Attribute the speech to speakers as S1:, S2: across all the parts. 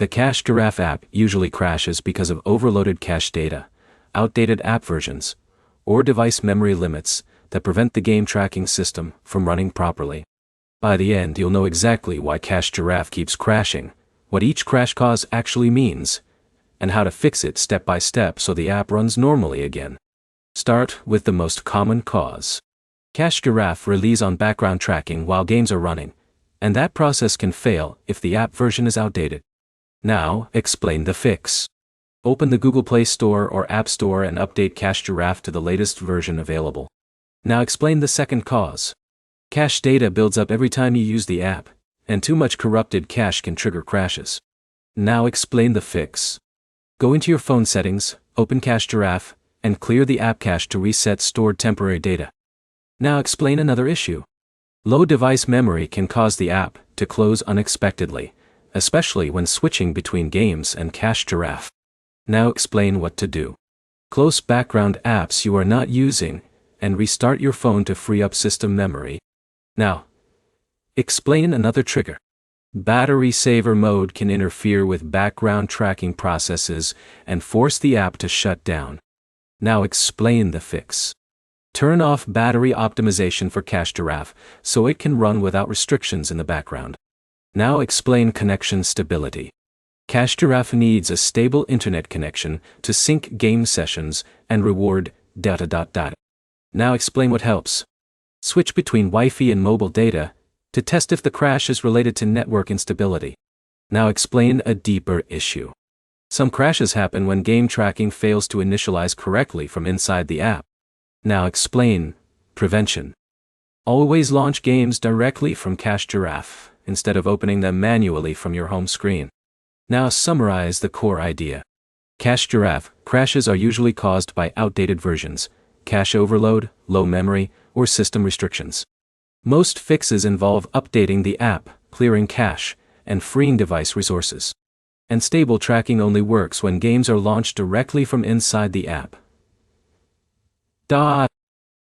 S1: The Giraffe app usually crashes because of overloaded cache data, outdated app versions, or device memory limits that prevent the game tracking system from running properly. By the end, you'll know exactly why Giraffe keeps crashing, what each crash cause actually means, and how to fix it step by step so the app runs normally again. Start with the most common cause. Giraffe relies on background tracking while games are running, and that process can fail if the app version is outdated. Now, explain the fix. Open the Google Play Store or App Store and update Giraffe to the latest version available. Now explain the second cause. Cache data builds up every time you use the app, and too much corrupted cache can trigger crashes. Now explain the fix. Go into your phone settings, open Giraffe, and clear the app cache to reset stored temporary data. Now explain another issue. Low device memory can cause the app to close unexpectedly, especially when switching between games and Giraffe. Now explain what to do. Close background apps you are not using, and restart your phone to free up system memory. Now, explain another trigger. Battery saver mode can interfere with background tracking processes and force the app to shut down. Now explain the fix. Turn off battery optimization for Giraffe so it can run without restrictions in the background. Now explain connection stability. Giraffe needs a stable internet connection to sync game sessions and reward data. Now explain what helps. Switch between Wi-Fi and mobile data to test if the crash is related to network instability. Now explain a deeper issue. Some crashes happen when game tracking fails to initialize correctly from inside the app. Now explain prevention. Always launch games directly from Giraffe instead of opening them manually from your home screen. Now summarize the core idea. Giraffe crashes are usually caused by outdated versions, cache overload, low memory, or system restrictions. Most fixes involve updating the app, clearing cache, and freeing device resources. And stable tracking only works when games are launched directly from inside the app.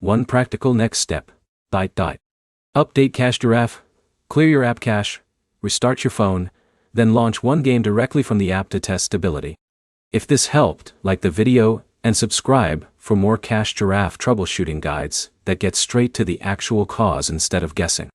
S1: One practical next step. Update Giraffe, clear your app cache, restart your phone, then launch one game directly from the app to test stability. If this helped, like the video and subscribe for more Giraffe troubleshooting guides that get straight to the actual cause instead of guessing.